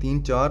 3-4